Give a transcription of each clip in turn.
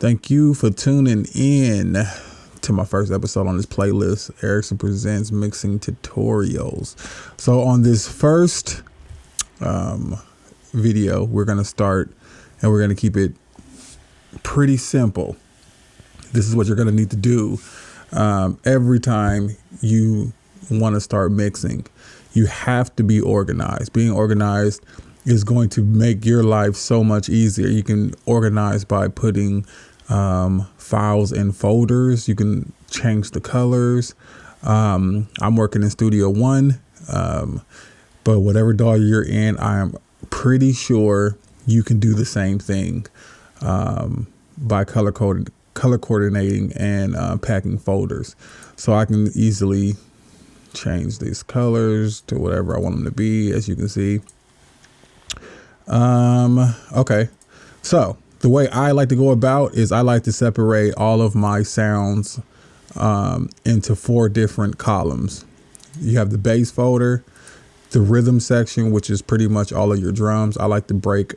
Thank you for tuning in to my first episode on this playlist, Ericson Presents Mixing Tutorials. So on this first video, we're going to start and we're going to keep it pretty simple. This is what you're going to need to do every time you want to start mixing. You have to be organized. Being organized is going to make your life so much easier. You can organize by putting files in folders. You can change the colors. I'm working in Studio One, but whatever DAW you're in, I am pretty sure you can do the same thing by color coordinating and packing folders. So I can easily change these colors to whatever I want them to be, as you can see. Okay, so the way I like to go about is I like to separate all of my sounds into 4 different columns. You have the bass folder, the rhythm section, which is pretty much all of your drums. I like to break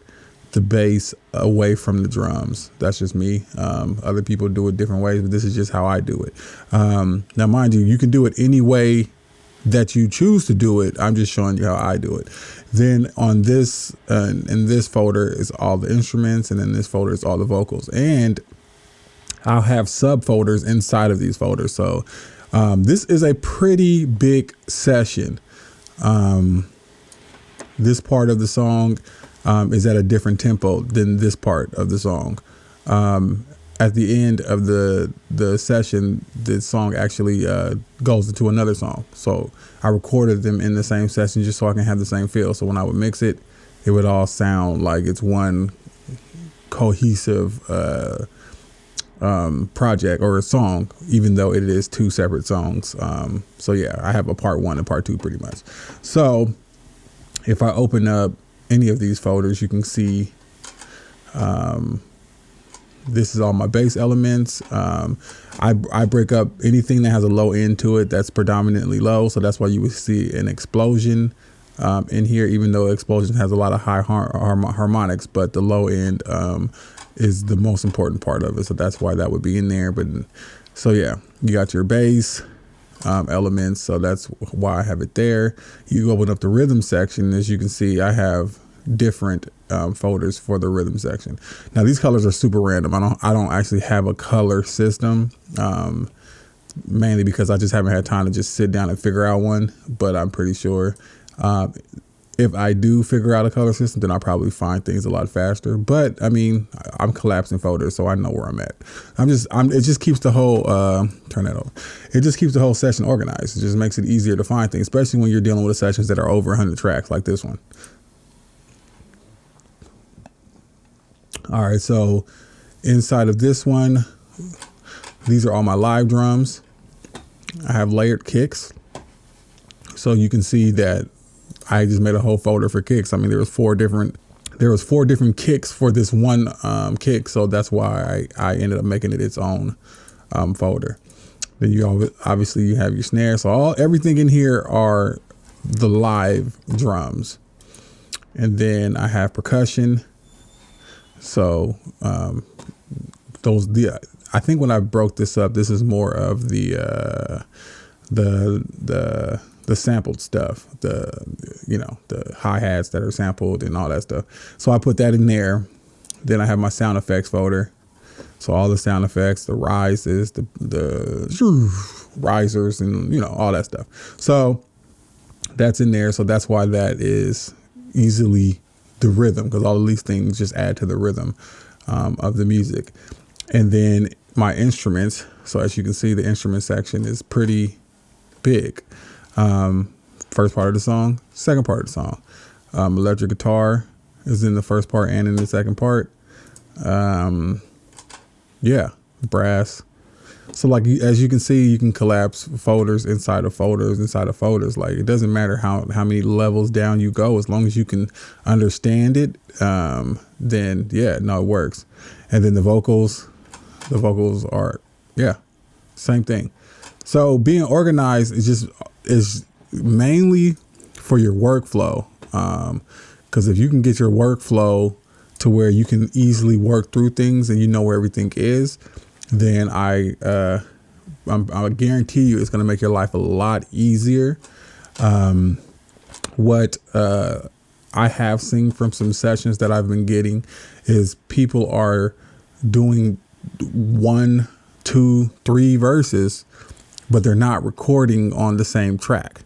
the bass away from the drums. That's just me. Other people do it different ways, but this is just how I do it. Now, mind you, you can do it any way that you choose to do it. I'm just showing you how I do it. Then on this, in this folder is all the instruments, and in this folder is all the vocals. And I'll have subfolders inside of these folders. So this is a pretty big session. This part of the song is at a different tempo than this part of the song. At the end of the session, the song actually goes into another song. So I recorded them in the same session just so I can have the same feel. So when I would mix it, it would all sound like it's one cohesive project or a song, even though it is 2 separate songs. So yeah, I have a part 1 and part 2 pretty much. So if I open up any of these folders, you can see this is all my bass elements. I break up anything that has a low end to it that's predominantly low. So that's why you would see an explosion in here, even though explosion has a lot of high harmonics, but the low end is the most important part of it. So that's why that would be in there. But so yeah, you got your bass elements. So that's why I have it there. You open up the rhythm section. As you can see, I have different folders for the rhythm section. Now these colors are super random. I don't actually have a color system, mainly because I just haven't had time to just sit down and figure out one. But I'm pretty sure if I do figure out a color system, then I'll probably find things a lot faster. But I mean, I'm collapsing folders, so I know where I'm at. It just keeps the whole turn that off. It just keeps the whole session organized. It just makes it easier to find things, especially when you're dealing with sessions that are over 100 tracks like this one. All right, so inside of this one, these are all my live drums. I have layered kicks. So you can see that I just made a whole folder for kicks. I mean, there was 4 different kicks for this one kick. So that's why I ended up making it its own folder. Then you obviously you have your snare. So everything in here are the live drums. And then I have percussion. So I think when I broke this up, this is more of the sampled stuff, the hi-hats that are sampled and all that stuff. So I put that in there. Then I have my sound effects folder. So all the sound effects, the rises, the risers, and all that stuff. So that's in there. So that's why that is easily the rhythm, because all of these things just add to the rhythm of the music. And then my instruments. So as you can see, the instrument section is pretty big. First part of the song, second part of the song. Electric guitar is in the first part and in the second part. Yeah, brass. So like, as you can see, you can collapse folders inside of folders inside of folders. Like, it doesn't matter how many levels down you go, as long as you can understand it, then yeah, no, it works. And then the vocals are, yeah, same thing. So being organized is mainly for your workflow. Because if you can get your workflow to to where you can easily work through things and you know where everything is, then I guarantee you it's going to make your life a lot easier. What I have seen from some sessions that I've been getting is people are doing 1, 2, 3 verses, but they're not recording on the same track.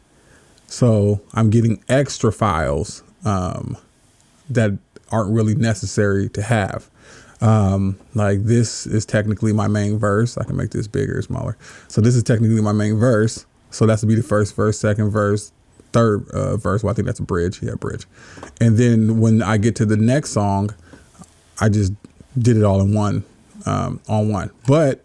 So I'm getting extra files that aren't really necessary to have. Like this is technically my main verse. I can make this bigger or smaller. So this is technically my main verse. So that's to be the first verse, second verse, third verse. Well, I think that's a bridge. Yeah, bridge. And then when I get to the next song, I just did it all in one, on one. But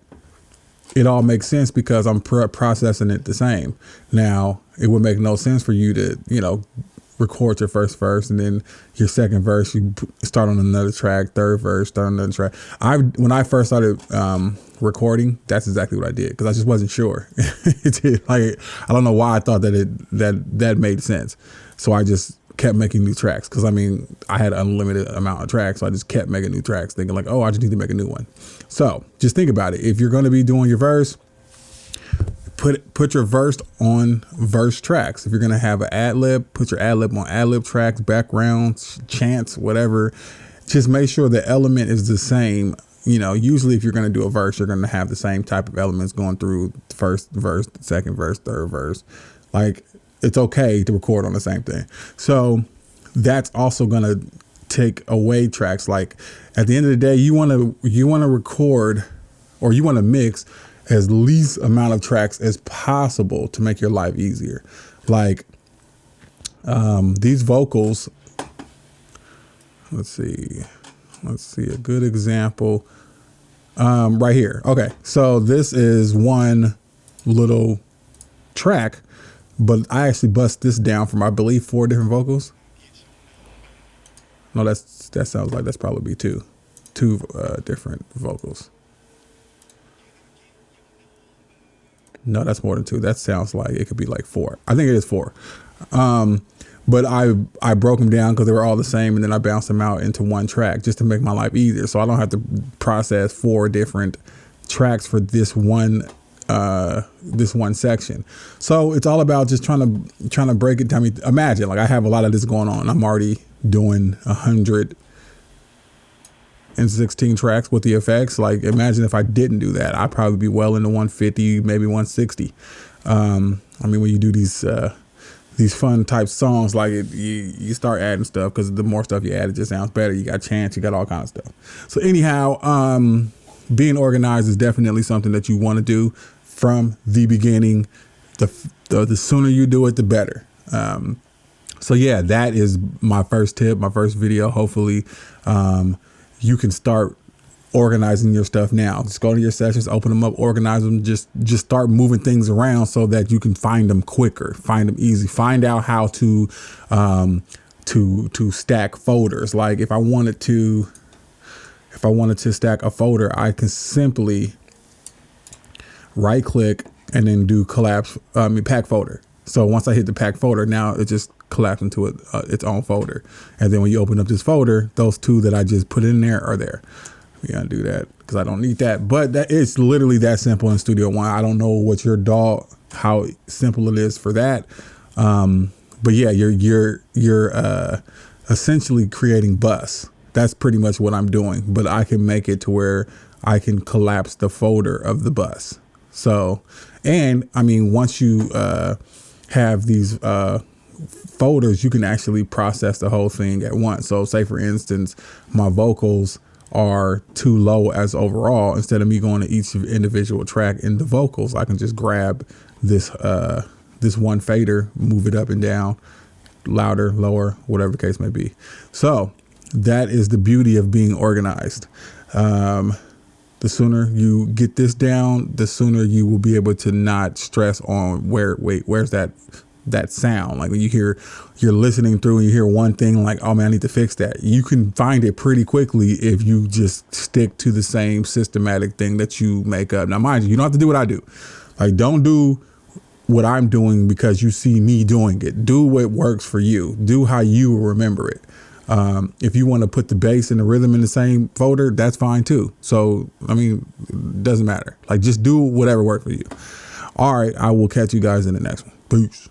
it all makes sense because I'm processing it the same. Now, it would make no sense for you to, record your first verse and then your second verse, you start on another track, third verse, start on another track. When I first started recording, that's exactly what I did because I just wasn't sure. I don't know why I thought that made sense. So I just kept making new tracks because I had an unlimited amount of tracks. So I just kept making new tracks thinking like, oh, I just need to make a new one. So just think about it. If you're going to be doing your verse, put your verse on verse tracks. If you're going to have an ad lib, put your ad lib on ad lib tracks, backgrounds, chants, whatever. Just make sure the element is the same. Usually if you're going to do a verse, you're going to have the same type of elements going through the first verse, second verse, third verse. Like it's okay to record on the same thing. So that's also going to take away tracks. Like at the end of the day, you want to record or you want to mix as least amount of tracks as possible to make your life easier. Like these vocals, let's see a good example right here. Okay, so this is one little track, but I actually bust this down from I believe 4 different vocals. No, that sounds like that's probably two different vocals. No, that's more than 2. That sounds like it could be like 4. I think it is 4. But I broke them down because they were all the same, and then I bounced them out into one track just to make my life easier. So I don't have to process 4 different tracks for this one section. So it's all about just trying to break it down. Imagine like I have a lot of this going on. I'm already doing 116 tracks with the effects. Like imagine if I didn't do that, I'd probably be well into 150, maybe 160. When you do these fun type songs, like you start adding stuff because the more stuff you add, it just sounds better. You got chants, you got all kinds of stuff. So anyhow, being organized is definitely something that you want to do from the beginning. The sooner you do it, the better. So yeah, that is my first tip, my first video. Hopefully, you can start organizing your stuff now. Just go to your sessions, open them up, organize them, just start moving things around so that you can find them quicker, find them easy, find out how to stack folders. Like if I wanted to stack a folder, I can simply right click and then do pack folder. So once I hit the pack folder, now it just collapsed into its own folder. And then when you open up this folder, those 2 that I just put in there are there. We gotta do that because I don't need that. But that it's literally that simple in Studio One. I don't know what your DAW, how simple it is for that. But yeah, you're essentially creating bus. That's pretty much what I'm doing. But I can make it to where I can collapse the folder of the bus. So, and once you have these folders, you can actually process the whole thing at once. So say for instance, my vocals are too low as overall. Instead of me going to each individual track in the vocals, I can just grab this one fader, move it up and down, louder, lower, whatever the case may be. So that is the beauty of being organized. The sooner you get this down, the sooner you will be able to not stress on where's that sound. Like when you're listening through and you hear one thing like, oh man, I need to fix that. You can find it pretty quickly if you just stick to the same systematic thing that you make up. Now, mind you, you don't have to do what I do. Like don't do what I'm doing because you see me doing it. Do what works for you. Do how you remember it. If you want to put the bass and the rhythm in the same folder, that's fine too. So, I mean, it doesn't matter. Like, just do whatever works for you. All right. I will catch you guys in the next one. Peace.